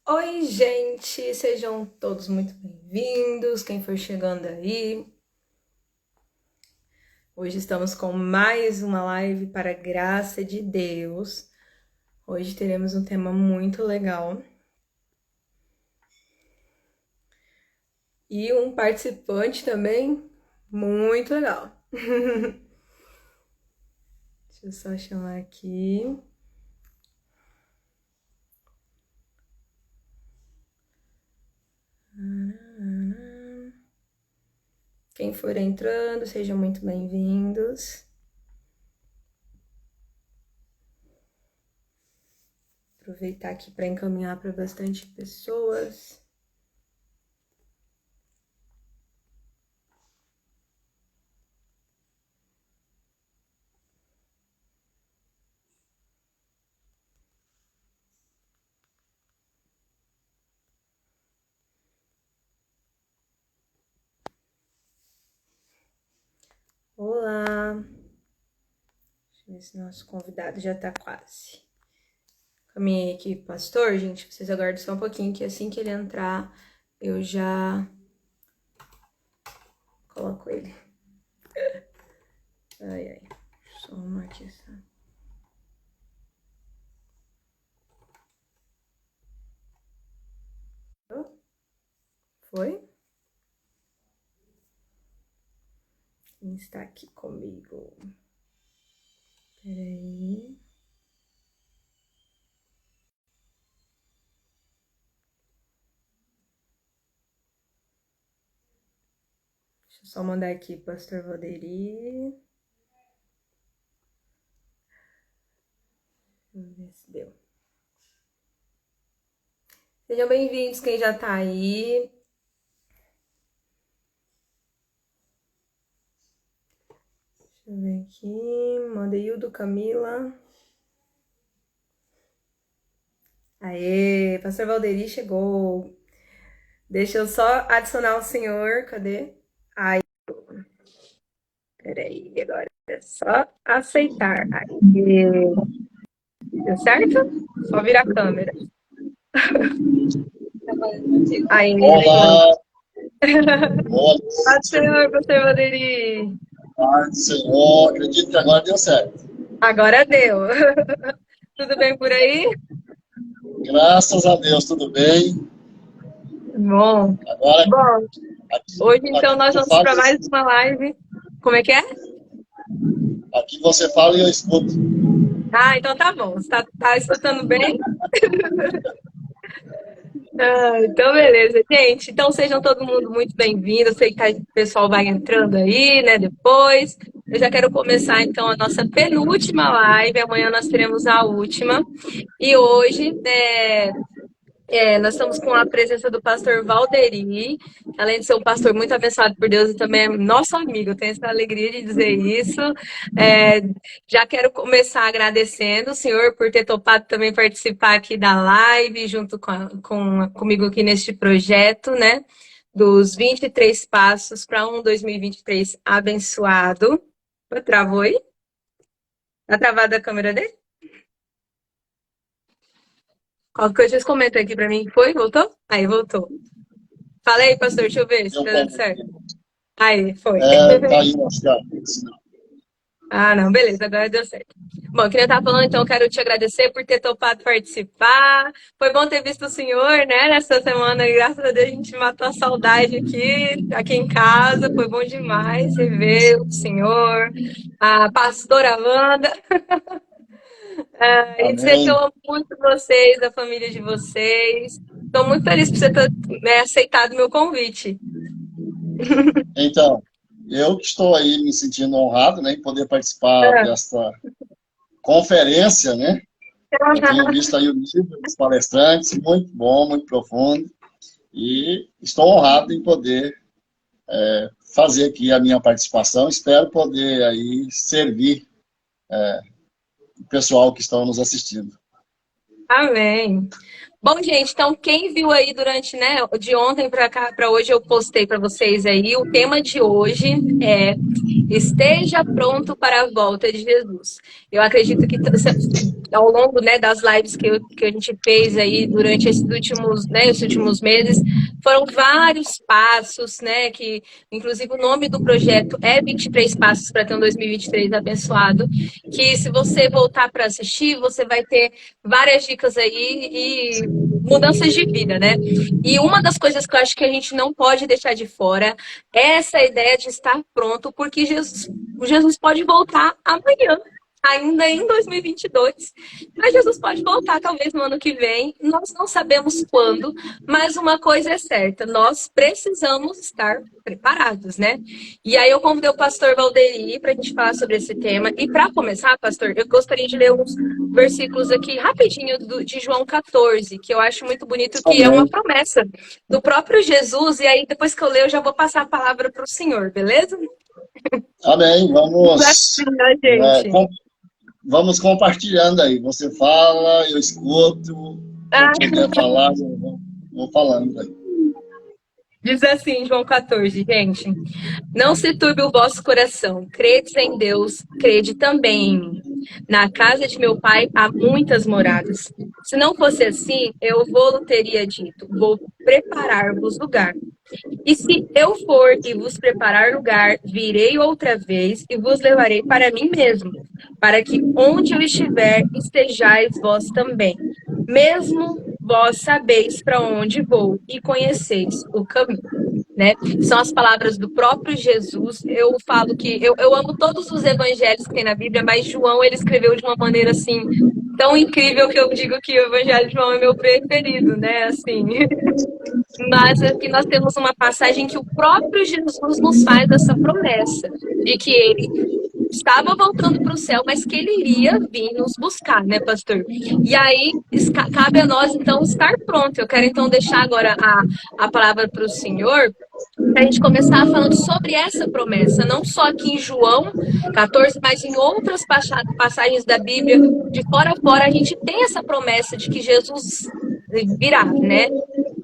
Oi, gente! Sejam todos muito bem-vindos. Quem for chegando aí, hoje estamos com mais uma live para a graça de Deus. Hoje teremos um tema muito legal e um participante também muito legal. Deixa eu só chamar aqui. Quem for entrando, sejam muito bem-vindos. Aproveitar aqui para encaminhar para bastante pessoas. Olá! Deixa eu ver se nosso convidado já tá quase. Caminhei aqui, pastor, gente, vocês aguardem só um pouquinho, que assim que ele entrar, eu já coloco ele. Ai, ai. Só uma aqui, só. Foi? Quem está aqui comigo? Peraí. Deixa eu só mandar aqui, pastor Valderi. Vamos ver se deu. Sejam bem-vindos, quem já tá aí. Deixa eu ver aqui. Mandeildo, Camila. Aê, pastor Valderi chegou. Deixa eu só adicionar o senhor. Cadê? Aí. Peraí, agora é só aceitar. Aí. Deu certo? Só virar a câmera. Aí, Olá, boa Paz do noite, Senhor, pastor Valderi. paz do Senhor. Acredito que agora deu certo. Agora deu. Tudo bem por aí? Graças a Deus, tudo bem. Bom. Agora, Bom, hoje então aqui nós tu vamos fala, para mais uma live. Como é que é? aqui você fala e eu escuto. Ah, então tá bom. Você tá escutando bem? Ah, então, beleza, gente. Então, sejam todo mundo muito bem-vindos. Sei que o pessoal vai entrando aí, né, depois. Eu já quero começar, então, a nossa penúltima live. Amanhã nós teremos a última. E hoje, nós estamos com a presença do pastor Valderi. Além de ser um pastor muito abençoado por Deus, e também é nosso amigo. Eu tenho essa alegria de dizer isso. É, já quero começar agradecendo o senhor por ter topado também participar aqui da live, junto comigo aqui neste projeto, né? Dos 23 passos para um 2023 abençoado. Travou aí? Tá travada a câmera dele? Qualquer coisa vocês comentam aqui para mim. Foi? Voltou? Aí, voltou. Fala aí, pastor, deixa eu ver se Deu tá bom. dando certo. Aí, foi. Tá aí, acho que Ah, não, beleza, agora deu certo. Bom, queria estar falando, então, quero te agradecer por ter topado participar. Foi bom ter visto o senhor, né, nessa semana. E graças a Deus a gente matou a saudade aqui em casa. Foi bom demais rever o senhor, a pastora Amanda. E dizer que eu amém. amo muito vocês, a família de vocês. Estou muito feliz por você ter, né, aceitado o meu convite. Então, eu que estou aí me sentindo honrado, né, em poder participar desta conferência, né? Eu tenho visto aí o nível dos palestrantes, muito bom, muito profundo, e estou honrado em poder fazer aqui a minha participação. Espero poder aí servir o pessoal que estão nos assistindo. Amém. Bom, gente, então quem viu aí durante, né, de ontem para cá, para hoje, eu postei para vocês aí. O tema de hoje é Esteja pronto para a volta de Jesus. Eu acredito que ao longo, né, das lives que a gente fez aí durante esses últimos meses, foram vários passos, né, que inclusive o nome do projeto é 23 Passos para ter um 2023 abençoado, que se você voltar para assistir, você vai ter várias dicas aí e mudanças de vida, né? E uma das coisas que eu acho que a gente não pode deixar de fora é essa ideia de estar pronto, porque Jesus pode voltar amanhã, ainda em 2022. Mas Jesus pode voltar talvez no ano que vem. Nós não sabemos quando, mas uma coisa é certa, nós precisamos estar preparados, né? E aí eu convidei o pastor Valderi para a gente falar sobre esse tema. E para começar, pastor, eu gostaria de ler uns versículos aqui rapidinho de João 14, que eu acho muito bonito, que é uma promessa do próprio Jesus. E aí depois que eu ler, eu já vou passar a palavra para o senhor, beleza? Amém. Gente. Vamos compartilhando aí. Você fala, eu escuto. O que quer falar, eu vou falando aí. Diz assim, João 14, gente. Não se turbe o vosso coração. Credes em Deus, crede também em mim. Na casa de meu pai há muitas moradas. Se não fosse assim, eu vou teria dito, vou preparar-vos lugar. E se eu for e vos preparar lugar, virei outra vez e vos levarei para mim mesmo, para que onde eu estiver, estejais vós também. Mesmo vós sabeis para onde vou e conheceis o caminho. Né? São as palavras do próprio Jesus. Eu falo que eu amo todos os evangelhos que tem na Bíblia, mas João ele escreveu de uma maneira assim tão incrível que eu digo que o Evangelho de João é meu preferido, né? Assim. Mas aqui nós temos uma passagem que o próprio Jesus nos faz essa promessa de que ele estava voltando para o céu, mas que ele iria vir nos buscar, né, pastor? E aí cabe a nós, então, estar pronto. Eu quero, então, deixar agora a palavra para o senhor, para a gente começar falando sobre essa promessa, não só aqui em João 14, mas em outras passagens da Bíblia, de fora a fora, a gente tem essa promessa de que Jesus virá, né?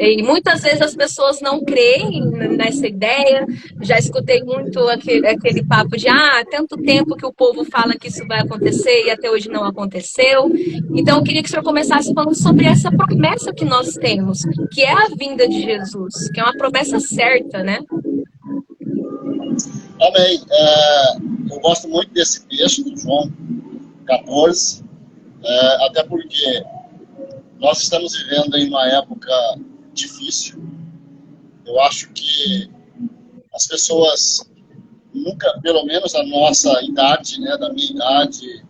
E muitas vezes as pessoas não creem nessa ideia. Já escutei muito aquele papo de tanto tempo que o povo fala que isso vai acontecer e até hoje não aconteceu. Então, eu queria que o senhor começasse falando sobre essa promessa que nós temos, que é a vinda de Jesus, que é uma promessa certa, né? Amém. Eu gosto muito desse texto, de João 14, até porque nós estamos vivendo em uma época difícil. Eu acho que as pessoas nunca, pelo menos a nossa idade, né, da minha idade,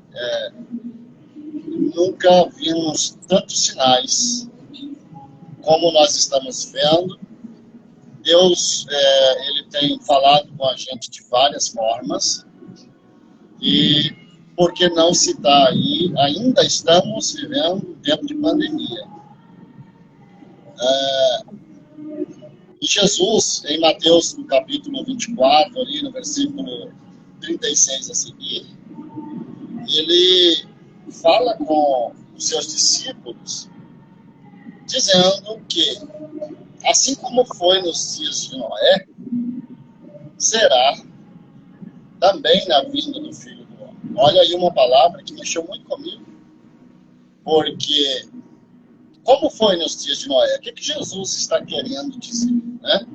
nunca vimos tantos sinais como nós estamos vendo. Deus, ele tem falado com a gente de várias formas, e por que não citar aí, ainda estamos vivendo um tempo de pandemia. E Jesus, em Mateus, no capítulo 24, ali no versículo 36 a seguir, ele fala com os seus discípulos, dizendo que, assim como foi nos dias de Noé, será também na vinda do Filho do Homem. Olha aí uma palavra que mexeu muito comigo, porque como foi nos dias de Noé? O que Jesus está querendo dizer, né?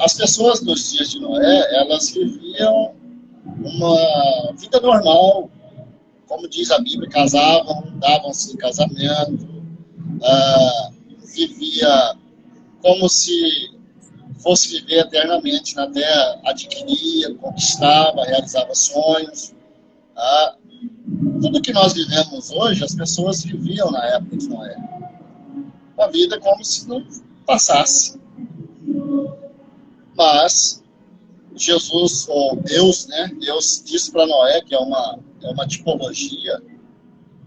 As pessoas nos dias de Noé, elas viviam uma vida normal, como diz a Bíblia, casavam, davam-se em casamento, vivia como se fosse viver eternamente na terra, adquiria, conquistava, realizava sonhos. Tudo que nós vivemos hoje, as pessoas viviam na época de Noé. A vida como se não passasse. Mas Jesus, ou Deus, né? Deus disse para Noé, que é uma tipologia,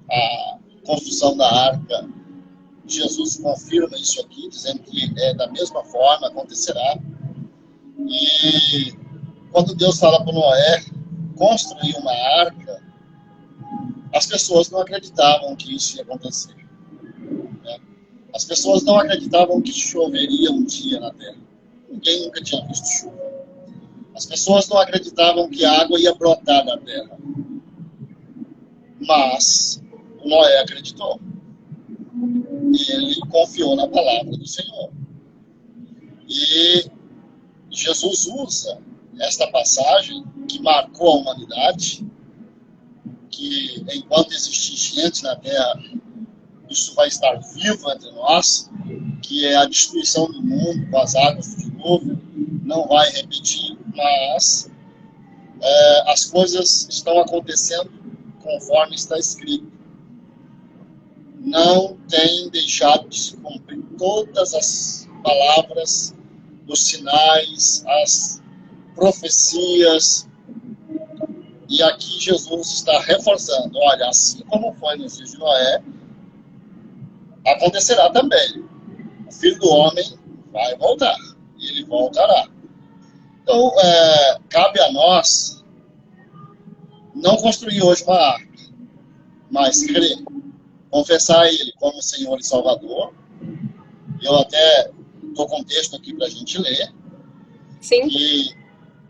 a construção da arca. Jesus confirma isso aqui, dizendo que da mesma forma acontecerá. E quando Deus fala para Noé construir uma arca, as pessoas não acreditavam que isso ia acontecer, né? As pessoas não acreditavam que choveria um dia na Terra. Ninguém nunca tinha visto chuva. As pessoas não acreditavam que a água ia brotar da terra. Mas o Noé acreditou. E ele confiou na palavra do Senhor. E Jesus usa esta passagem que marcou a humanidade, que enquanto existir gente na terra, isso vai estar vivo entre nós, que é a destruição do mundo com as águas do dilúvio, não vai repetir, mas as coisas estão acontecendo conforme está escrito. Não tem deixado de se cumprir todas as palavras, os sinais, as profecias. E aqui Jesus está reforçando, olha, assim como foi nos dias de Noé, acontecerá também. O Filho do Homem vai voltar, e ele voltará. Então, cabe a nós não construir hoje uma arca, mas crer, confessar a Ele como Senhor e Salvador. Eu até estou com um texto aqui para a gente ler. Sim. Que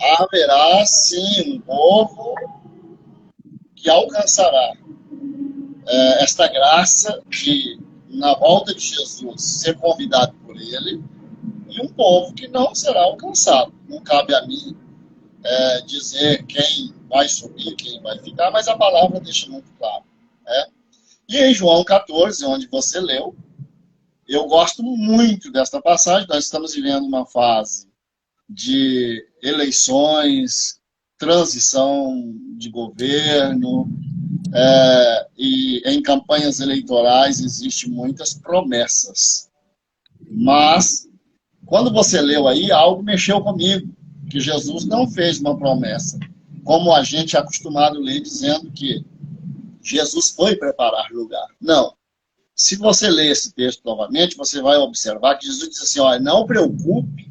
haverá, sim, um povo que alcançará esta graça de, na volta de Jesus, ser convidado por Ele, e um povo que não será alcançado. Não cabe a mim dizer quem vai subir, quem vai ficar, mas a palavra deixa muito claro. Né? E em João 14, onde você leu, eu gosto muito desta passagem. Nós estamos vivendo uma fase de eleições, transição de governo, e em campanhas eleitorais existem muitas promessas. Mas, quando você leu aí, algo mexeu comigo, que Jesus não fez uma promessa, como a gente é acostumado a ler, dizendo que Jesus foi preparar lugar. Não. Se você ler esse texto novamente, você vai observar que Jesus diz assim, olha, não preocupe,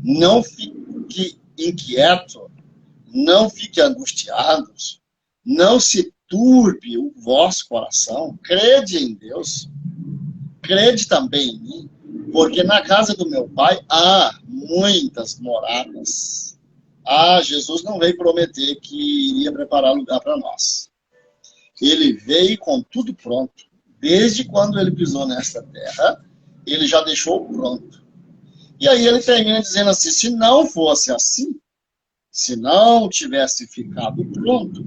não fique inquieto, não fique angustiados, não se turbe o vosso coração, crede em Deus, crede também em mim, porque na casa do meu Pai há muitas moradas. Jesus não veio prometer que iria preparar lugar para nós. Ele veio com tudo pronto. Desde quando ele pisou nesta terra, ele já deixou pronto. E aí ele termina dizendo assim, se não fosse assim, se não tivesse ficado pronto,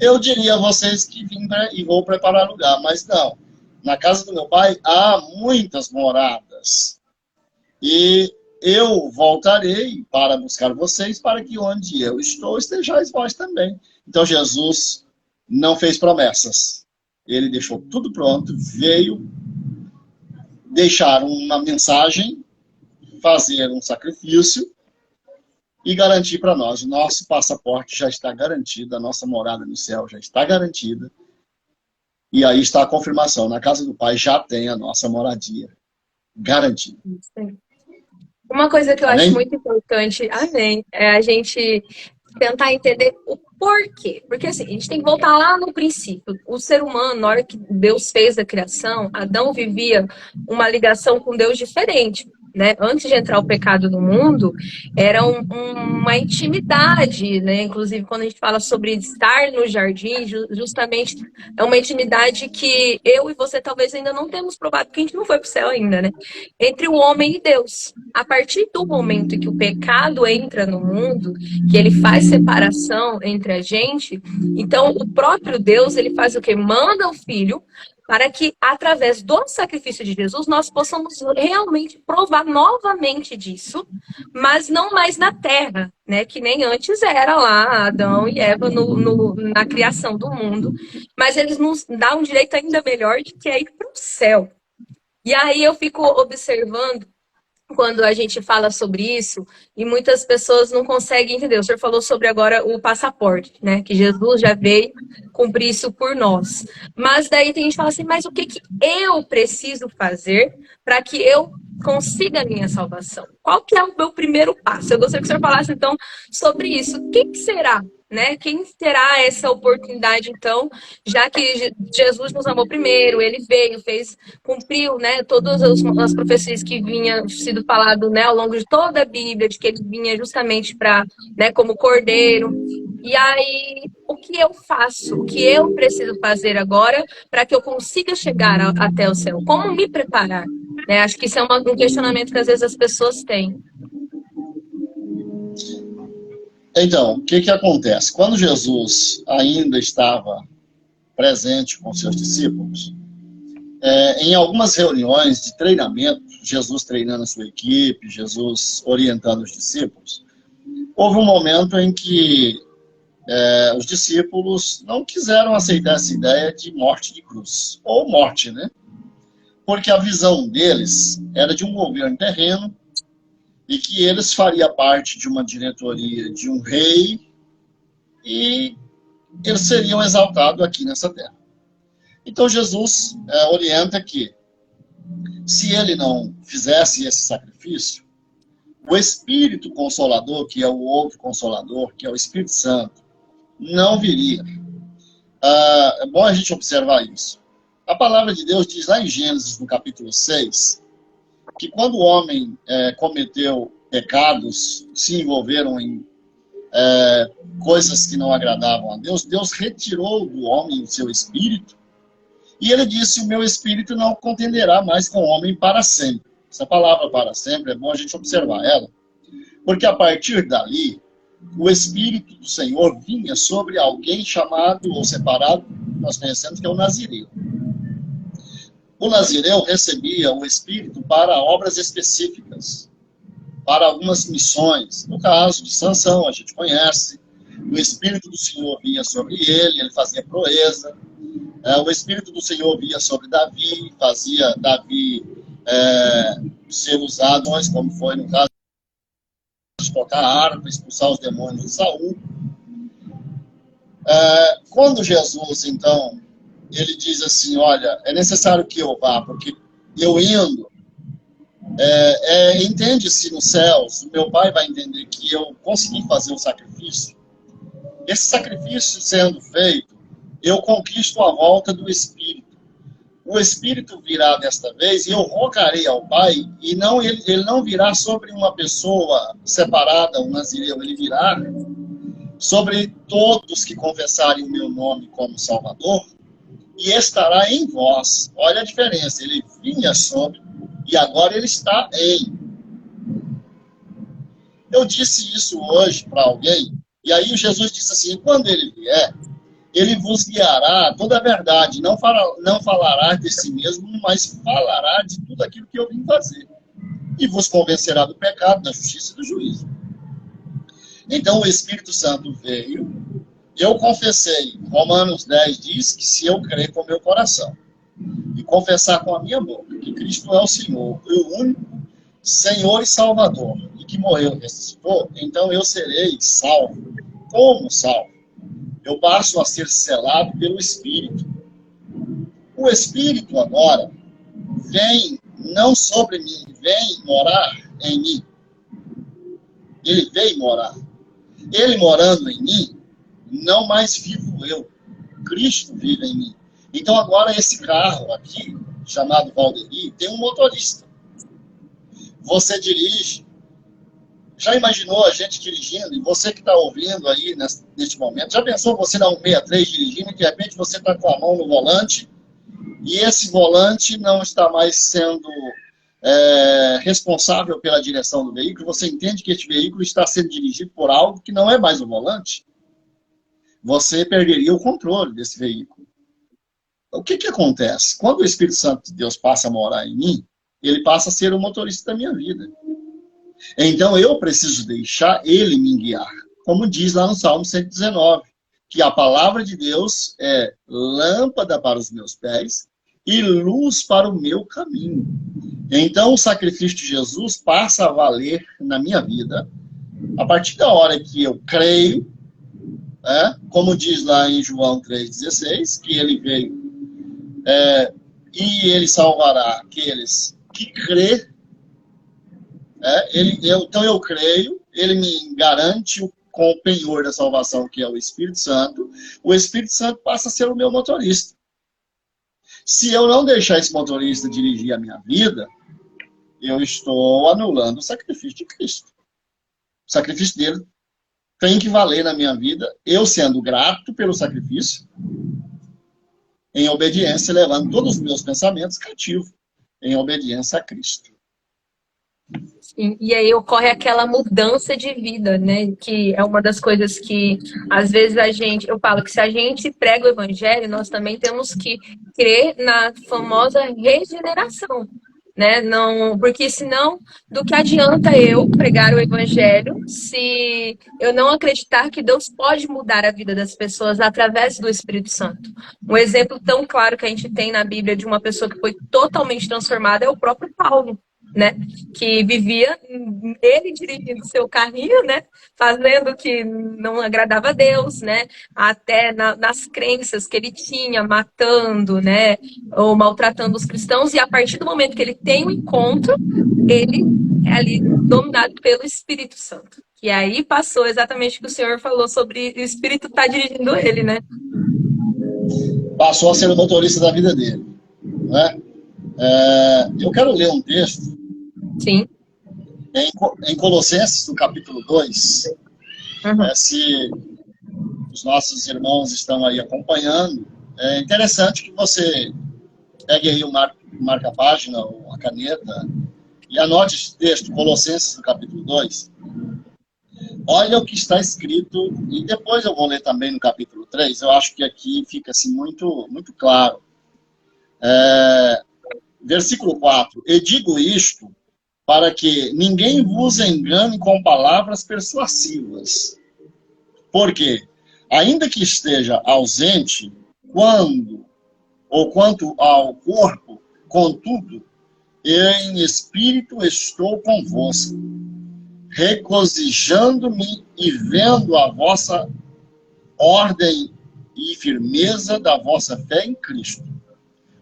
eu diria a vocês que vim e vou preparar lugar, mas não. Na casa do meu Pai há muitas moradas. E eu voltarei para buscar vocês, para que onde eu estou, estejais vós também. Então Jesus não fez promessas. Ele deixou tudo pronto, veio deixar uma mensagem, fazer um sacrifício e garantir para nós. O nosso passaporte já está garantido, a nossa morada no céu já está garantida. E aí está a confirmação. Na casa do Pai já tem a nossa moradia garantida. Uma coisa que eu Amém? acho muito importante, amém, é a gente tentar entender o porquê. Porque assim, a gente tem que voltar lá no princípio. O ser humano, na hora que Deus fez a criação, Adão vivia uma ligação com Deus diferente. Né? Antes de entrar o pecado no mundo, era uma intimidade, né? Inclusive quando a gente fala sobre estar no jardim, justamente é uma intimidade que eu e você talvez ainda não temos provado, porque a gente não foi para o céu ainda, né? Entre o homem e Deus. A partir do momento que o pecado entra no mundo, que ele faz separação entre a gente, então o próprio Deus, ele faz o quê? Manda o Filho para que, através do sacrifício de Jesus, nós possamos realmente provar novamente disso, mas não mais na terra, né? Que nem antes era lá, Adão e Eva na criação do mundo. Mas eles nos dão um direito ainda melhor de que é ir para o céu. E aí eu fico observando, quando a gente fala sobre isso, e muitas pessoas não conseguem entender. O senhor falou sobre agora o passaporte, né? Que Jesus já veio cumprir isso por nós. Mas daí tem gente que fala assim, mas o que eu preciso fazer para que eu consiga a minha salvação? Qual que é o meu primeiro passo? Eu gostaria que o senhor falasse, então, sobre isso. Quem será, né? Quem terá essa oportunidade, então, já que Jesus nos amou primeiro, ele veio, cumpriu, né, todas as profecias que vinham sido falado, né, ao longo de toda a Bíblia, de que ele vinha justamente para, né, como cordeiro. E aí, o que eu faço? O que eu preciso fazer agora para que eu consiga chegar até o céu? Como me preparar? Né? Acho que isso é um questionamento que às vezes as pessoas têm. Então, o que acontece? Quando Jesus ainda estava presente com seus discípulos, em algumas reuniões de treinamento, Jesus treinando a sua equipe, Jesus orientando os discípulos, houve um momento em que os discípulos não quiseram aceitar essa ideia de morte de cruz, ou morte, né? Porque a visão deles era de um governo terreno e que eles fariam parte de uma diretoria de um rei e eles seriam exaltados aqui nessa terra. Então Jesus orienta que, se ele não fizesse esse sacrifício, o Espírito Consolador, que é o outro Consolador, que é o Espírito Santo, não viria. É bom a gente observar isso. A palavra de Deus diz lá em Gênesis, no capítulo 6, que quando o homem cometeu pecados, se envolveram em coisas que não agradavam a Deus, Deus retirou do homem o seu espírito, e ele disse: o meu espírito não contenderá mais com o homem para sempre. Essa palavra para sempre, é bom a gente observar ela, porque a partir dali, o Espírito do Senhor vinha sobre alguém chamado ou separado, nós conhecemos que é o Nazireu. O Nazireu recebia o Espírito para obras específicas, para algumas missões. No caso de Sansão, a gente conhece, o Espírito do Senhor vinha sobre ele, ele fazia proeza. O Espírito do Senhor vinha sobre Davi, fazia Davi ser usado, como foi no caso de tocar a harpa, expulsar os demônios de Saul. Quando Jesus, então, ele diz assim: olha, é necessário que eu vá, porque eu indo, entende-se nos céus, o meu Pai vai entender que eu consegui fazer o sacrifício. Esse sacrifício sendo feito, eu conquisto a volta do Espírito. O Espírito virá desta vez e eu rogarei ao Pai, e não ele não virá sobre uma pessoa separada, um nazireu, ele virá sobre todos que confessarem o meu nome como Salvador, e estará em vós. Olha a diferença, ele vinha sobre, e agora ele está em. Eu disse isso hoje para alguém, e aí Jesus disse assim: quando ele vier, ele vos guiará a toda a verdade, não falará de si mesmo, mas falará de tudo aquilo que eu vim fazer, e vos convencerá do pecado, da justiça e do juízo. Então o Espírito Santo veio, eu confessei. Romanos 10 diz que se eu crer com o meu coração e confessar com a minha boca que Cristo é o Senhor, o único Senhor e Salvador, e que morreu e ressuscitou, então eu serei salvo. Como salvo? Eu passo a ser selado pelo Espírito. O Espírito agora vem não sobre mim, vem morar em mim. Ele veio morar. Ele morando em mim, não mais vivo eu. Cristo vive em mim. Então agora esse carro aqui, chamado Valderi, tem um motorista. Você dirige. Já imaginou a gente dirigindo? E você que está ouvindo aí neste momento, já pensou você na 163 dirigindo e de repente você está com a mão no volante e esse volante não está mais sendo responsável pela direção do veículo? Você entende que este veículo está sendo dirigido por algo que não é mais o volante? Você perderia o controle desse veículo. O que acontece? Quando o Espírito Santo de Deus passa a morar em mim, ele passa a ser o motorista da minha vida. Então eu preciso deixar ele me guiar. Como diz lá no Salmo 119, que a palavra de Deus é lâmpada para os meus pés e luz para o meu caminho. Então o sacrifício de Jesus passa a valer na minha vida a partir da hora que eu creio, como diz lá em João 3,16, que ele veio e ele salvará aqueles que crê Então eu creio, ele me garante com o penhor da salvação, que é o Espírito Santo. O Espírito Santo passa a ser o meu motorista. Se eu não deixar esse motorista dirigir a minha vida, eu estou anulando o sacrifício de Cristo. O sacrifício dele tem que valer na minha vida, eu sendo grato pelo sacrifício, em obediência, levando todos os meus pensamentos cativos, em obediência a Cristo. Sim, e aí ocorre aquela mudança de vida, né? Que é uma das coisas que, às vezes, eu falo que se a gente prega o evangelho, nós também temos que crer na famosa regeneração, né? Não, porque senão, do que adianta eu pregar o evangelho se eu não acreditar que Deus pode mudar a vida das pessoas através do Espírito Santo? Um exemplo tão claro que a gente tem na Bíblia de uma pessoa que foi totalmente transformada é o próprio Paulo, né? Que vivia ele dirigindo seu carrinho, né? Fazendo o que não agradava a Deus, né? Até nas crenças que ele tinha, matando, né? Ou maltratando os cristãos. E a partir do momento que ele tem um encontro, ele é ali dominado pelo Espírito Santo. E aí passou exatamente o que o senhor falou sobre o Espírito estar dirigindo ele, né? Passou a ser o motorista da vida dele, né? Eu quero ler um texto. Sim. Em Colossenses, no capítulo 2, se os nossos irmãos estão aí acompanhando, é interessante que você pegue aí o marca-página, ou a caneta, e anote esse texto, Colossenses, no capítulo 2. Olha o que está escrito, e depois eu vou ler também no capítulo 3, eu acho que aqui fica assim, muito, muito claro. Versículo 4, e digo isto para que ninguém vos engane com palavras persuasivas. Porque, ainda que esteja ausente, quanto ao corpo, contudo, em espírito estou convosco, regozijando-me e vendo a vossa ordem e firmeza da vossa fé em Cristo.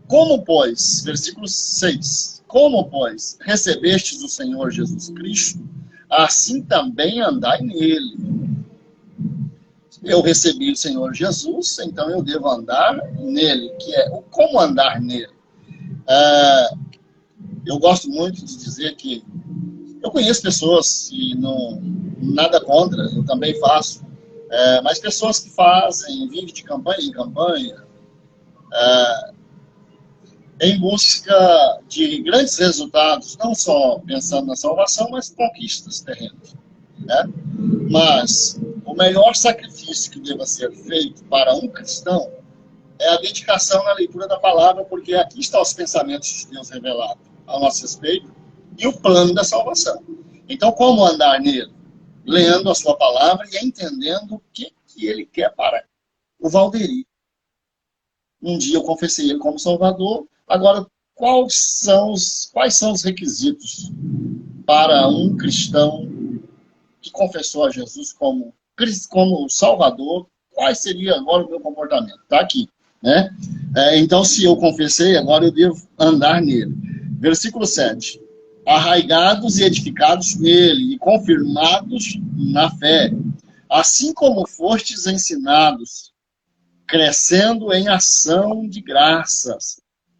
Como, pois, versículo 6, como, pois, recebestes o Senhor Jesus Cristo, assim também andai nele. Eu recebi o Senhor Jesus, então eu devo andar nele, que é o como andar nele. Eu gosto muito de dizer que eu conheço pessoas, e não nada contra, eu também faço, mas pessoas que vivem de campanha em campanha, em busca de grandes resultados, não só pensando na salvação, mas conquistas terrenas, né? Mas o melhor sacrifício que deva ser feito para um cristão é a dedicação na leitura da palavra, porque aqui estão os pensamentos de Deus revelados a nosso respeito e o plano da salvação. Então, como andar nele? Lendo a sua palavra e entendendo o que ele quer para o Valderi. Um dia eu confessei ele como Salvador. Agora, quais são os requisitos para um cristão que confessou a Jesus como Salvador? Qual seria agora o meu comportamento? Está aqui, né? Então, se eu confessei, agora eu devo andar nele. Versículo 7. Arraigados e edificados nele e confirmados na fé, assim como fostes ensinados, crescendo em ação de graças,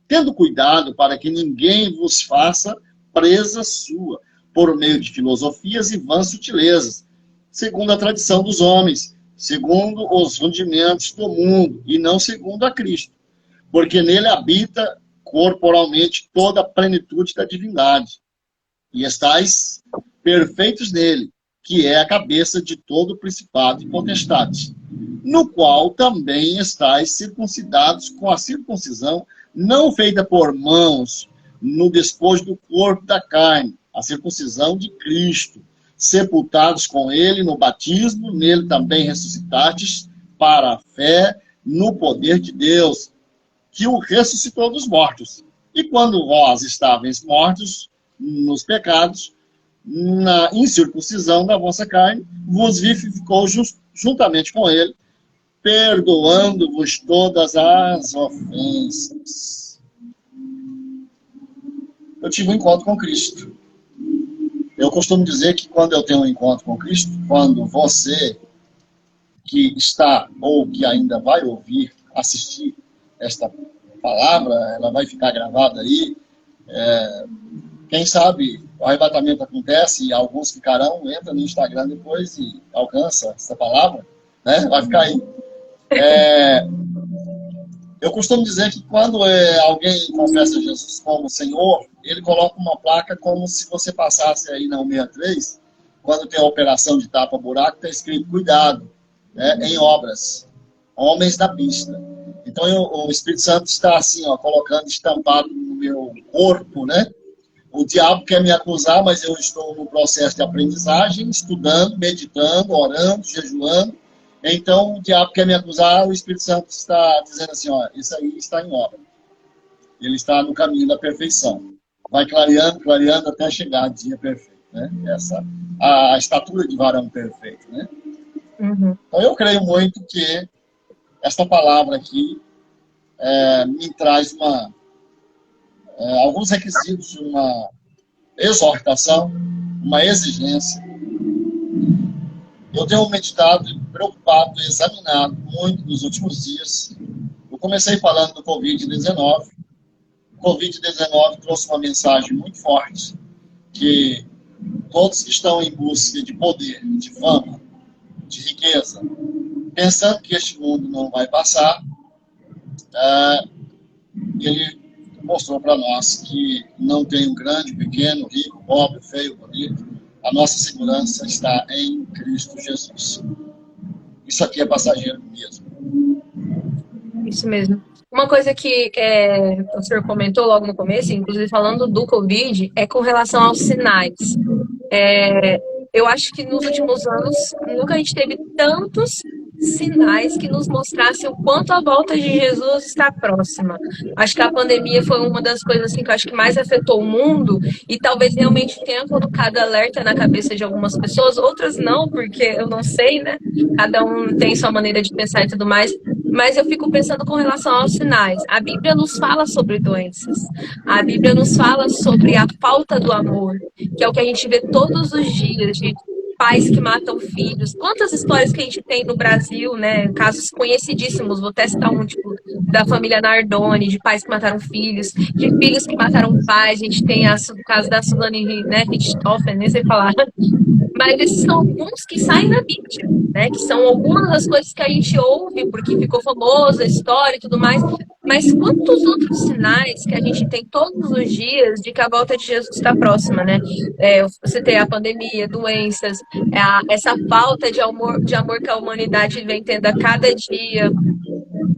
tendo cuidado para que ninguém vos faça presa sua, por meio de filosofias e vãs sutilezas, segundo a tradição dos homens, segundo os rudimentos do mundo, e não segundo a Cristo, porque nele habita corporalmente toda a plenitude da divindade, e estáis perfeitos nele, que é a cabeça de todo principado e potestade, no qual também estáis circuncidados com a circuncisão não feita por mãos, no despojo do corpo da carne, a circuncisão de Cristo, sepultados com ele no batismo, nele também ressuscitastes para a fé no poder de Deus, que o ressuscitou dos mortos. E quando vós estáveis mortos nos pecados, na incircuncisão da vossa carne, vos vivificou juntamente com ele, perdoando-vos todas as ofensas. Eu tive um encontro com Cristo. Eu costumo dizer que quando eu tenho um encontro com Cristo, quando você que está ou que ainda vai ouvir, assistir esta palavra, ela vai ficar gravada aí. Quem sabe o arrebatamento acontece e alguns ficarão, entra no Instagram depois e alcança essa palavra, né? Vai ficar aí. Eu costumo dizer que quando alguém confessa Jesus como Senhor, ele coloca uma placa como se você passasse aí na 163, quando tem a operação de tapa-buraco, está escrito cuidado, né, em obras, homens da pista. Então o Espírito Santo está assim, ó, colocando estampado no meu corpo, né? O diabo quer me acusar, mas eu estou no processo de aprendizagem, estudando, meditando, orando, jejuando. Então, o diabo quer me acusar, o Espírito Santo está dizendo assim, ó, isso aí está em obra. Ele está no caminho da perfeição. Vai clareando, clareando, até chegar ao dia perfeito, né? A estatura de varão perfeito, né? Uhum. Então, eu creio muito que esta palavra aqui me traz alguns requisitos, uma exortação, uma exigência. Eu tenho meditado, preocupado, examinado muito nos últimos dias. Eu comecei falando do Covid-19. O Covid-19 trouxe uma mensagem muito forte, que todos que estão em busca de poder, de fama, de riqueza, pensando que este mundo não vai passar, ele mostrou para nós que não tem um grande, pequeno, rico, pobre, feio, bonito. A nossa segurança está em Cristo Jesus. Isso aqui é passageiro mesmo. Isso mesmo. Uma coisa que o senhor comentou logo no começo, inclusive falando do Covid, é com relação aos sinais. Eu acho que nos últimos anos nunca a gente teve tantos sinais que nos mostrassem o quanto a volta de Jesus está próxima. Acho que a pandemia foi uma das coisas assim, que eu acho que mais afetou o mundo e talvez realmente tenha colocado alerta na cabeça de algumas pessoas, outras não, porque eu não sei, né? Cada um tem sua maneira de pensar e tudo mais. Mas eu fico pensando com relação aos sinais. A Bíblia nos fala sobre doenças. A Bíblia nos fala sobre a falta do amor, que é o que a gente vê todos os dias, de pais que matam filhos. Quantas histórias que a gente tem no Brasil, né? Casos conhecidíssimos, vou testar um, tipo, da família Nardoni, de pais que mataram filhos, de filhos que mataram pais. A gente tem o caso da Suzane, né, Richthofen, nem sei falar. Mas esses são alguns que saem na Bíblia, né? Que são algumas das coisas que a gente ouve, porque ficou famosa a história e tudo mais. Mas quantos outros sinais que a gente tem todos os dias de que a volta de Jesus está próxima, né? Você tem a pandemia, doenças, essa falta de amor que a humanidade vem tendo a cada dia,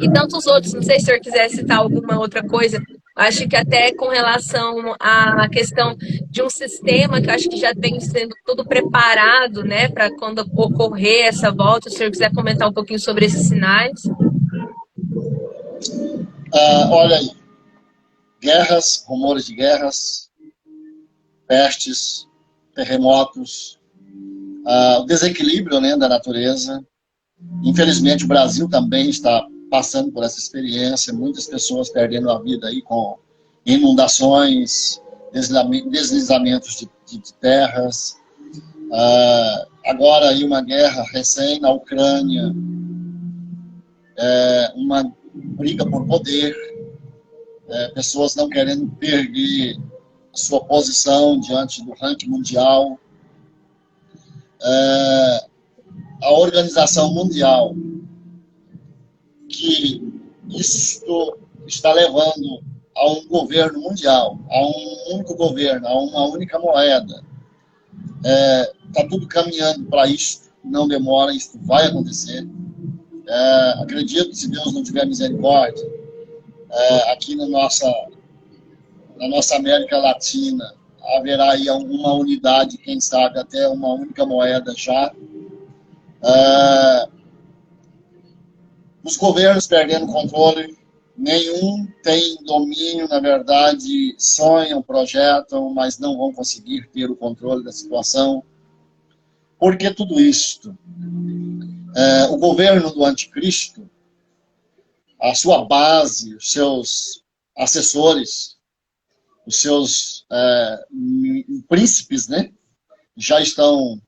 e tantos outros. Não sei se o senhor quiser citar alguma outra coisa. Acho que até com relação à questão de um sistema que eu acho que já vem sendo todo preparado, né, para quando ocorrer essa volta, se o senhor quiser comentar um pouquinho sobre esses sinais. Olha aí, guerras, rumores de guerras, pestes, terremotos, o desequilíbrio, né, da natureza. Infelizmente, o Brasil também está passando por essa experiência, muitas pessoas perdendo a vida aí com inundações, deslizamentos de terras. Agora aí uma guerra recém na Ucrânia, uma briga por poder, pessoas não querendo perder sua posição diante do ranking mundial. A Organização Mundial, que isto está levando a um governo mundial, a um único governo, a uma única moeda. Está tudo caminhando para isso, não demora, isso vai acontecer. Acredito, se Deus não tiver misericórdia, aqui na nossa América Latina, haverá aí uma unidade, quem sabe até uma única moeda já. Os governos perdendo controle, nenhum tem domínio, na verdade, sonham, projetam, mas não vão conseguir ter o controle da situação. Por que tudo isto? O governo do anticristo, a sua base, os seus assessores, os seus príncipes, né? já estão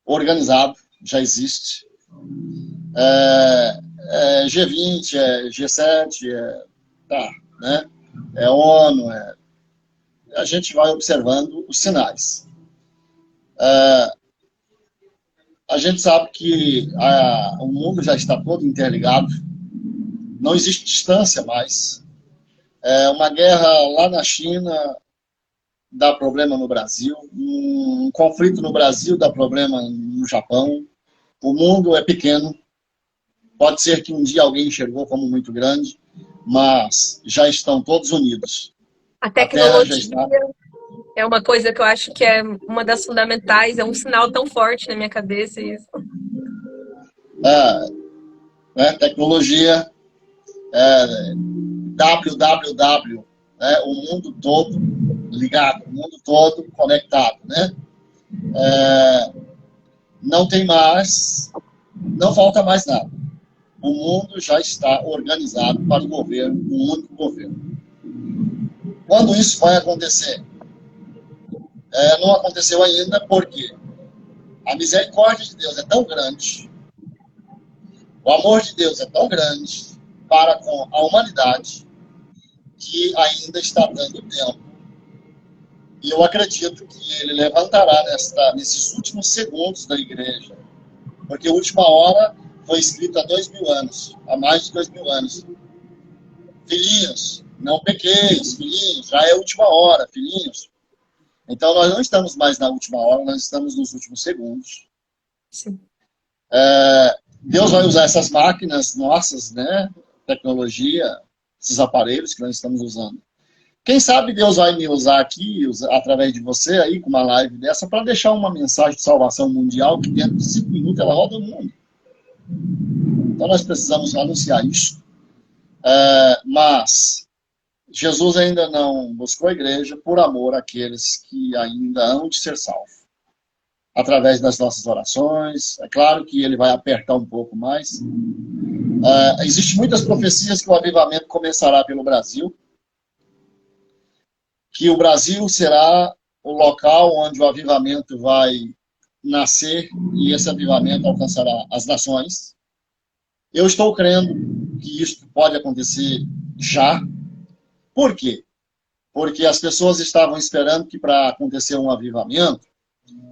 organizados, já existe. G20, G7, tá, né? ONU, a gente vai observando os sinais. A gente sabe que o mundo já está todo interligado, não existe distância mais. Uma guerra lá na China dá problema no Brasil, um conflito no Brasil dá problema no Japão. O mundo é pequeno, pode ser que um dia alguém enxergou como muito grande, mas já estão todos unidos. A tecnologia é uma coisa que eu acho que é uma das fundamentais, é um sinal tão forte na minha cabeça isso. Tecnologia, www, o mundo todo ligado, o mundo todo conectado, né? Não tem mais, não falta mais nada. O mundo já está organizado para o governo, um único governo. Quando isso vai acontecer? Não aconteceu ainda, porque a misericórdia de Deus é tão grande, o amor de Deus é tão grande para com a humanidade, que ainda está dando tempo. E eu acredito que ele levantará nesses últimos segundos da igreja, porque a última hora foi escrita há 2000 anos, há mais de 2000 anos. Filhinhos, não pequeis, filhinhos, já é a última hora, filhinhos. Então, nós não estamos mais na última hora, nós estamos nos últimos segundos. Sim. Deus vai usar essas máquinas nossas, né? Tecnologia, esses aparelhos que nós estamos usando. Quem sabe Deus vai me usar aqui, através de você, aí, com uma live dessa, para deixar uma mensagem de salvação mundial que dentro de 5 minutos ela roda o mundo. Então, nós precisamos anunciar isso. Mas Jesus ainda não buscou a igreja por amor àqueles que ainda hão de ser salvos. Através das nossas orações. É claro que ele vai apertar um pouco mais. Existem muitas profecias que o avivamento começará pelo Brasil. Que o Brasil será o local onde o avivamento vai nascer e esse avivamento alcançará as nações. Eu estou crendo que isso pode acontecer já. Por quê? Porque as pessoas estavam esperando que para acontecer um avivamento,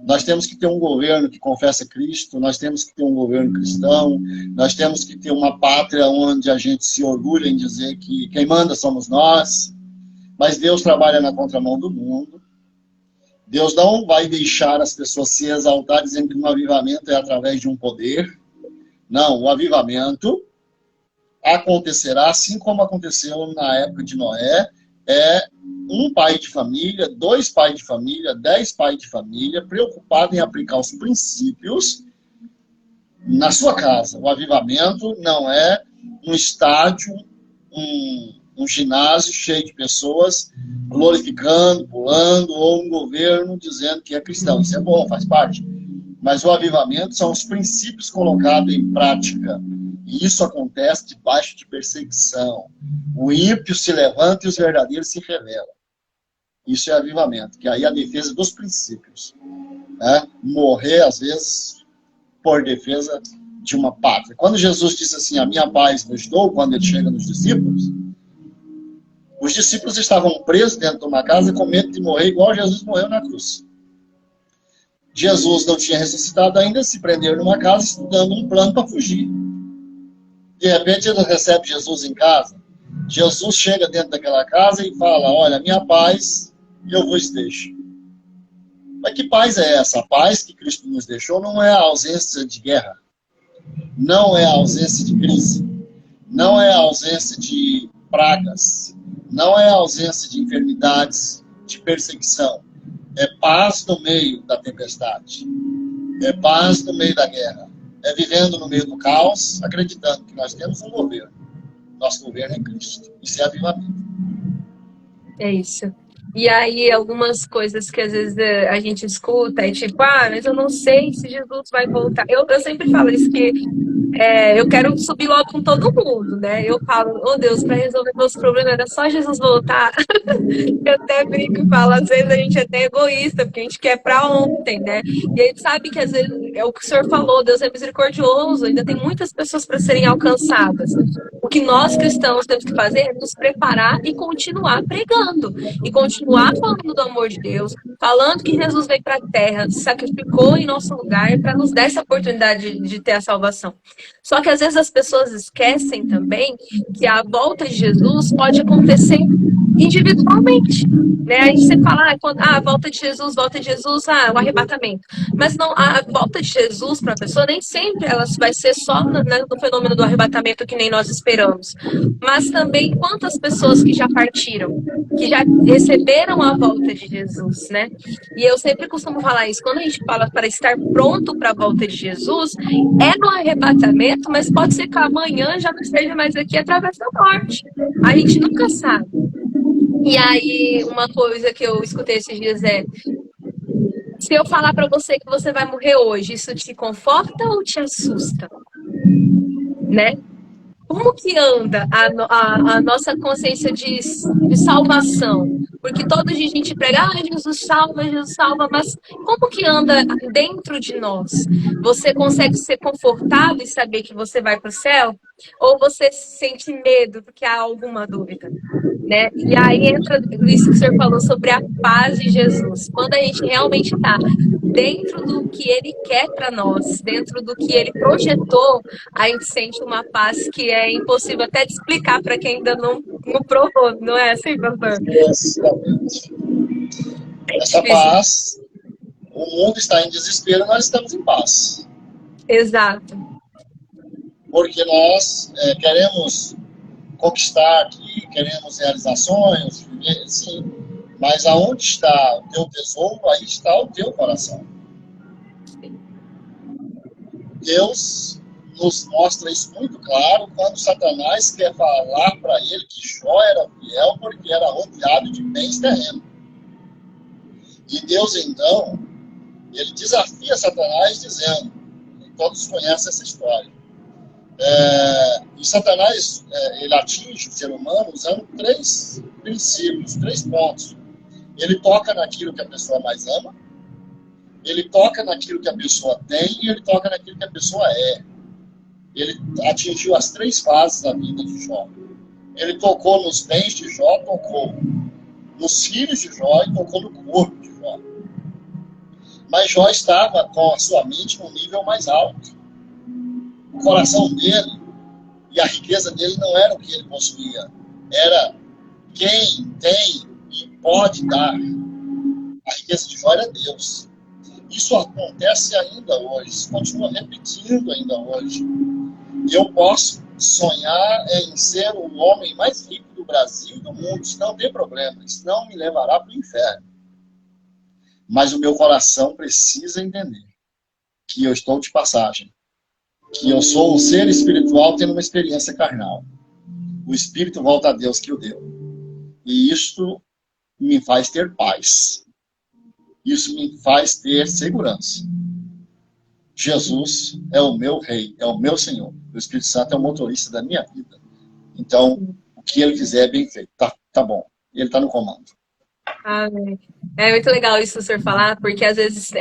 nós temos que ter um governo que confessa Cristo, nós temos que ter um governo cristão, nós temos que ter uma pátria onde a gente se orgulha em dizer que quem manda somos nós. Mas Deus trabalha na contramão do mundo. Deus não vai deixar as pessoas se exaltar dizendo que um avivamento é através de um poder. Não, o avivamento acontecerá assim como aconteceu na época de Noé. Um pai de família, 2 pais de família, 10 pais de família, preocupado em aplicar os princípios na sua casa. O avivamento não é um estádio, um ginásio cheio de pessoas glorificando, pulando, ou um governo dizendo que é cristão. Isso é bom, faz parte. Mas o avivamento são os princípios colocados em prática. E isso acontece debaixo de perseguição. O ímpio se levanta e os verdadeiros se revelam. Isso é avivamento, que aí é a defesa dos princípios. Morrer, às vezes, por defesa de uma pátria. Quando Jesus disse assim, a minha paz vos dou, quando ele chega nos discípulos, os discípulos estavam presos dentro de uma casa com medo de morrer igual Jesus morreu na cruz. Jesus não tinha ressuscitado ainda, se prenderam numa casa estudando um plano para fugir. De repente, ele recebe Jesus em casa. Jesus chega dentro daquela casa e fala, olha, minha paz eu vos deixo. Mas que paz é essa? A paz que Cristo nos deixou não é a ausência de guerra. Não é a ausência de crise. Não é a ausência de pragas. Não é a ausência de enfermidades, de perseguição. É paz no meio da tempestade. É paz no meio da guerra. É vivendo no meio do caos, acreditando que nós temos um governo. Nosso governo é Cristo. Isso é avivamento. É isso. E aí, algumas coisas que às vezes a gente escuta, é tipo, mas eu não sei se Jesus vai voltar. Eu sempre falo isso, que eu quero subir logo com todo mundo, né? Eu falo, oh Deus, para resolver meus problemas era só Jesus voltar. Eu até brinco e falo, às vezes a gente é até egoísta, porque a gente quer para ontem, né? E a gente sabe que às vezes é o que o senhor falou, Deus é misericordioso, ainda tem muitas pessoas para serem alcançadas. O que nós cristãos temos que fazer é nos preparar e continuar pregando, e continuar falando do amor de Deus, falando que Jesus veio para a terra, se sacrificou em nosso lugar para nos dar essa oportunidade de ter a salvação. Só que às vezes as pessoas esquecem também que a volta de Jesus pode acontecer individualmente, né? A gente sempre fala, volta de Jesus, o arrebatamento. Mas não, a volta de Jesus para a pessoa nem sempre ela vai ser só no fenômeno do arrebatamento que nem nós esperamos. Mas também quantas pessoas que já partiram, que já receberam a volta de Jesus, né? E eu sempre costumo falar isso, quando a gente fala para estar pronto para a volta de Jesus, é no arrebatamento, mas pode ser que amanhã já não esteja mais aqui através da morte. A gente nunca sabe. E aí, uma coisa que eu escutei esses dias é: se eu falar para você que você vai morrer hoje, isso te conforta ou te assusta? Né? Como que anda a nossa consciência de salvação? Porque todo dia a gente prega, Jesus salva, mas como que anda dentro de nós? Você consegue ser confortável e saber que você vai para o céu? Ou você sente medo porque há alguma dúvida? Né? E aí entra isso que o senhor falou sobre a paz de Jesus. Quando a gente realmente está dentro do que ele quer para nós, dentro do que ele projetou, a gente sente uma paz que é impossível até de explicar para quem ainda não provou, não é assim, pastor? Exatamente. É Essa difícil. paz, o mundo está em desespero, nós estamos em paz. Exato. Porque nós queremos conquistar aqui, queremos realizar sonhos, sim. Mas aonde está o teu tesouro, aí está o teu coração. Deus nos mostra isso muito claro quando Satanás quer falar para ele que Jó era fiel porque era rodeado de bens terrenos. E Deus, então, ele desafia Satanás dizendo, todos conhecem essa história, e Satanás, ele atinge o ser humano usando 3 princípios, 3 pontos. Ele toca naquilo que a pessoa mais ama, ele toca naquilo que a pessoa tem e ele toca naquilo que a pessoa é. Ele atingiu as 3 fases da vida de Jó. Ele tocou nos bens de Jó, tocou nos filhos de Jó e tocou no corpo de Jó. Mas Jó estava com a sua mente num nível mais alto. O coração dele e a riqueza dele não era o que ele possuía. Era quem tem e pode dar. A riqueza de Jó era Deus. Isso acontece ainda hoje, isso continua repetindo ainda hoje. Eu posso sonhar em ser o homem mais rico do Brasil e do mundo, isso não tem problema, isso não me levará para o inferno. Mas o meu coração precisa entender que eu estou de passagem, que eu sou um ser espiritual tendo uma experiência carnal. O espírito volta a Deus que o deu. E isto me faz ter paz. Isso me faz ter segurança. Jesus é o meu rei, é o meu Senhor. O Espírito Santo é o motorista da minha vida. Então, o que ele fizer é bem feito. Tá bom. Ele está no comando. Amém. É muito legal isso o senhor falar, porque às vezes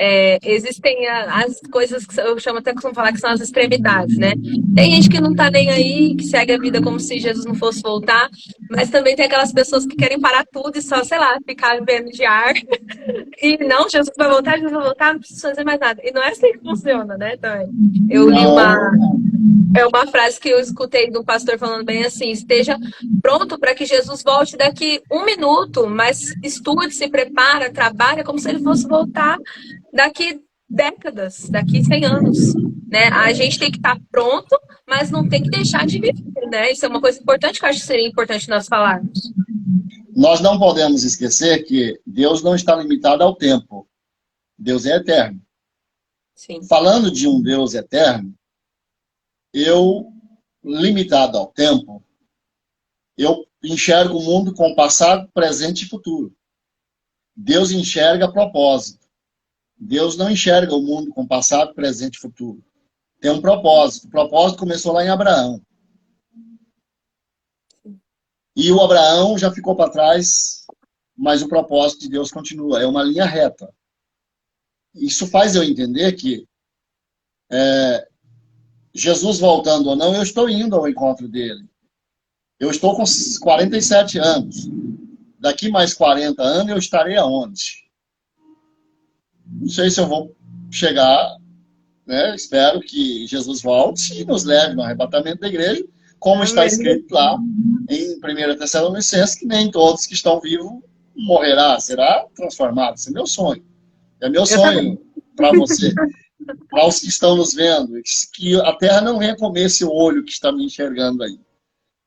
existem as coisas que eu chamo até costumo falar que são as extremidades, né? Tem gente que não tá nem aí, que segue a vida como se Jesus não fosse voltar, mas também tem aquelas pessoas que querem parar tudo e só, sei lá, ficar vivendo de ar. E não, Jesus vai voltar, não preciso fazer mais nada. E não é assim que funciona, né? Também. Eu li uma frase que eu escutei do pastor falando bem assim: esteja pronto para que Jesus volte daqui 1 minuto, mas estude, se prepara, trabalha como se ele fosse voltar daqui décadas, daqui 100 anos. Né? A gente tem que estar pronto, mas não tem que deixar de viver. Né? Isso é uma coisa importante que eu acho que seria importante nós falarmos. Nós não podemos esquecer que Deus não está limitado ao tempo. Deus é eterno. Sim. Falando de um Deus eterno, eu, limitado ao tempo, eu enxergo o mundo com passado, presente e futuro. Deus enxerga propósito. Deus não enxerga o mundo com passado, presente e futuro. tem um propósito. O propósito começou lá em Abraão. E o Abraão já ficou para trás, mas o propósito de Deus continua. É uma linha reta. Isso faz eu entender que Jesus voltando ou não, eu estou indo ao encontro dele. Eu estou com 47 anos. Daqui mais 40 anos eu estarei aonde? Não sei se eu vou chegar, né? Espero que Jesus volte e nos leve no arrebatamento da igreja, como está escrito lá em 1 Tessalonicenses, que nem todos que estão vivos morrerá, será transformado. Esse é meu sonho. É meu sonho para você, para os que estão nos vendo, que a terra não venha comer esse olho que está me enxergando aí.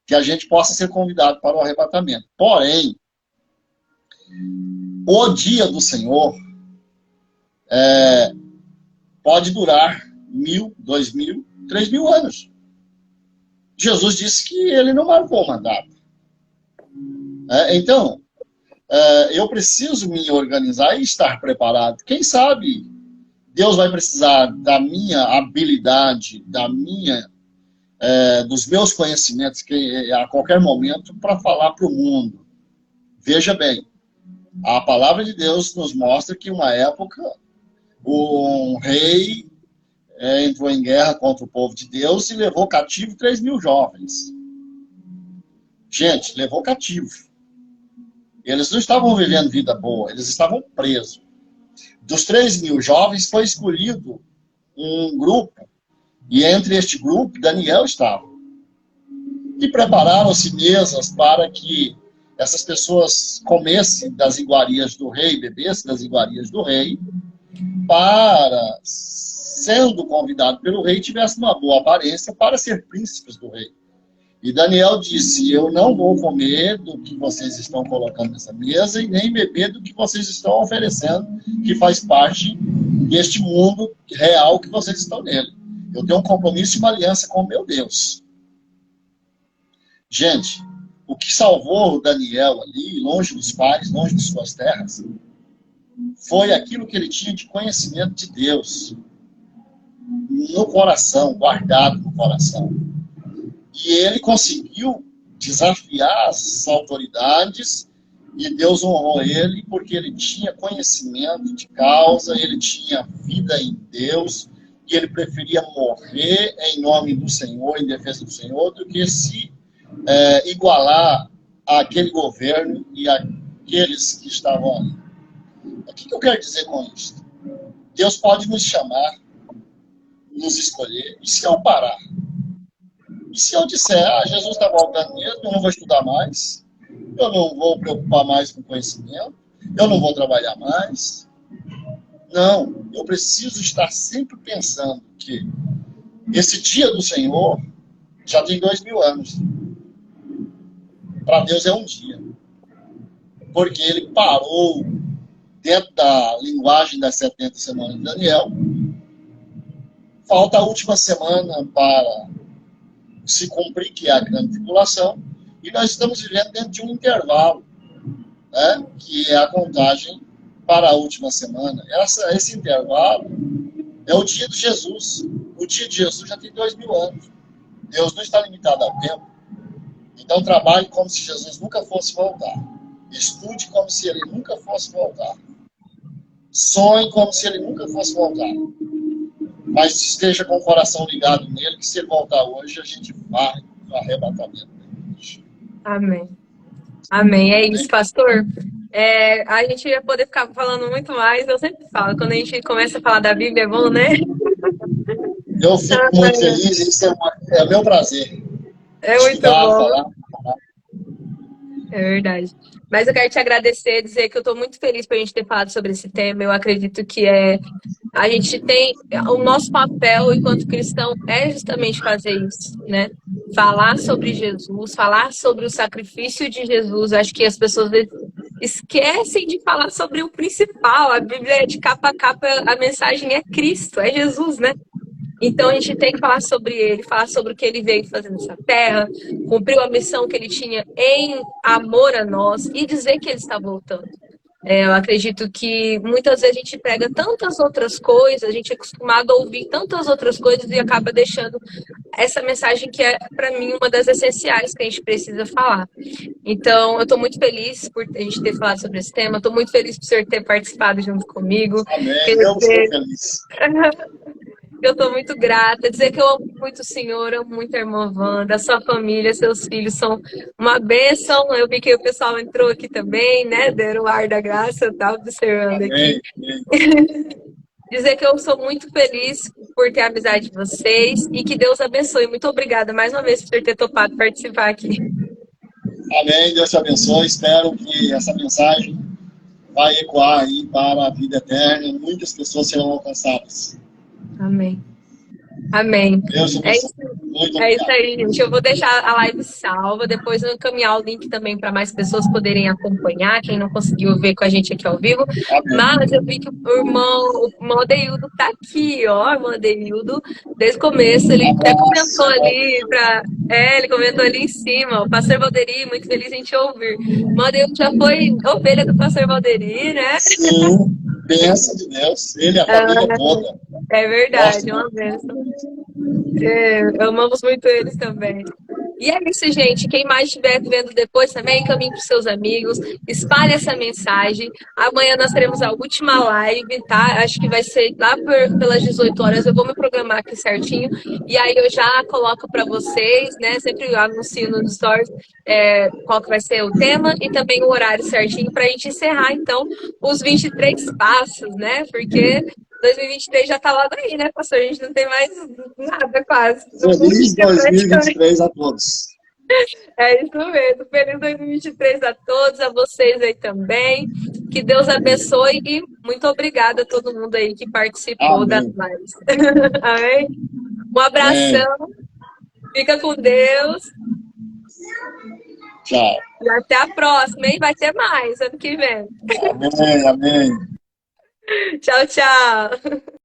Que a gente possa ser convidado para o arrebatamento. Porém, o dia do Senhor pode durar 1.000, 2.000, 3.000 anos. Jesus disse que ele não marcou uma data. Então, eu preciso me organizar e estar preparado. Quem sabe Deus vai precisar da minha habilidade, dos meus conhecimentos a qualquer momento para falar para o mundo. Veja bem, a palavra de Deus nos mostra que uma época um rei entrou em guerra contra o povo de Deus e levou cativo 3.000 jovens. Gente, levou cativo. Eles não estavam vivendo vida boa, eles estavam presos. Dos 3.000 jovens foi escolhido um grupo, e entre este grupo Daniel estava. E prepararam-se mesas para que essas pessoas comessem das iguarias do rei, bebessem das iguarias do rei, para, sendo convidado pelo rei, tivesse uma boa aparência para ser príncipes do rei. E Daniel disse, eu não vou comer do que vocês estão colocando nessa mesa e nem beber do que vocês estão oferecendo, que faz parte deste mundo real que vocês estão nele. Eu tenho um compromisso e uma aliança com o meu Deus. Gente, o que salvou o Daniel ali, longe dos pais, longe de suas terras, foi aquilo que ele tinha de conhecimento de Deus no coração, guardado no coração. E ele conseguiu desafiar as autoridades e Deus honrou ele porque ele tinha conhecimento de causa, ele tinha vida em Deus e ele preferia morrer em nome do Senhor, em defesa do Senhor, do que se igualar àquele governo e àqueles que estavam ali. O que eu quero dizer com isso? Deus pode nos chamar, nos escolher, e se eu parar? E se eu disser, Jesus está voltando mesmo, eu não vou estudar mais, eu não vou preocupar mais com conhecimento, eu não vou trabalhar mais? Não, eu preciso estar sempre pensando que esse dia do Senhor já tem 2.000 anos. Para Deus é um dia. Porque ele parou dentro da linguagem das 70 semanas de Daniel. Falta a última semana para se cumprir, que é a grande tribulação, e nós estamos vivendo dentro de um intervalo, né, que é a contagem para a última semana. Esse intervalo é o dia de Jesus. O dia de Jesus já tem 2.000 anos. Deus não está limitado ao tempo. Então trabalhe como se Jesus nunca fosse voltar. Estude como se ele nunca fosse voltar. Sonhe como se ele nunca fosse voltar. Mas esteja com o coração ligado nele, que se ele voltar hoje, a gente vai no arrebatamento. Amém. Amém. É isso, pastor. A gente ia poder ficar falando muito mais. Eu sempre falo, quando a gente começa a falar da Bíblia, é bom, né? Eu fico muito feliz, isso é meu prazer. É muito bom. Falar. É verdade. Mas eu quero te agradecer, dizer que eu estou muito feliz por a gente ter falado sobre esse tema. Eu acredito que a gente tem o nosso papel enquanto cristão é justamente fazer isso, né? Falar sobre Jesus, falar sobre o sacrifício de Jesus. Acho que as pessoas esquecem de falar sobre o principal. A Bíblia é de capa a capa, a mensagem é Cristo, é Jesus, né? Então a gente tem que falar sobre ele, falar sobre o que ele veio fazer nessa terra, cumpriu a missão que ele tinha em amor a nós e dizer que ele está voltando. Eu acredito que muitas vezes a gente pega tantas outras coisas, a gente é acostumado a ouvir tantas outras coisas e acaba deixando essa mensagem que é, para mim, uma das essenciais que a gente precisa falar. Então, eu estou muito feliz por a gente ter falado sobre esse tema, estou muito feliz por o senhor ter participado junto comigo. Amém. Quer Eu estou dizer, feliz. eu estou muito grata, dizer que eu amo muito o senhor, amo muito a irmã Wanda, a sua família, seus filhos são uma bênção. Eu vi que o pessoal entrou aqui também, né? Deram o ar da graça, eu estava observando aqui. Amém. Amém. Dizer que eu sou muito feliz por ter a amizade de vocês e que Deus abençoe. Muito obrigada mais uma vez por ter topado participar aqui. Amém. Deus te abençoe. Espero que essa mensagem vai ecoar aí para a vida eterna e muitas pessoas serão alcançadas. Amém. Amém. Deus te abençoe. Muito É isso obrigado. aí, gente. Eu vou deixar a live salva, depois eu vou encaminhar o link também para mais pessoas poderem acompanhar, quem não conseguiu ver com a gente aqui ao vivo. Amém. Mas eu vi que o irmão Adeildo tá aqui, ó, o irmão Adeildo, desde o começo, ele até comentou ali ele comentou ali em cima, o pastor Valderi, muito feliz em te ouvir. O irmão Adeildo já foi ovelha do pastor Valderi, né? Sim, bênção de Deus. Ele e a família toda. É verdade, Gosto uma muito. bênção. Amamos muito eles também. E é isso, gente. Quem mais estiver vendo depois também, encaminhe para os seus amigos, espalhe essa mensagem. Amanhã nós teremos a última live, tá? Acho que vai ser lá pelas 18 horas. Eu vou me programar aqui certinho. E aí eu já coloco para vocês, né? Sempre anuncio nos stories qual que vai ser o tema e também o horário certinho para a gente encerrar, então, os 23 passos, né? Porque 2023 já tá lá daí, né, pastor? A gente não tem mais nada quase. Feliz 2023 a todos. É isso mesmo. Feliz 2023 a todos, a vocês aí também. Que Deus abençoe e muito obrigada a todo mundo aí que participou das Amém. lives. Amém? Um Amém. abração. Fica com Deus. Tchau. E até a próxima, hein? Vai ter mais ano que vem. Amém. Amém. Tchau, tchau.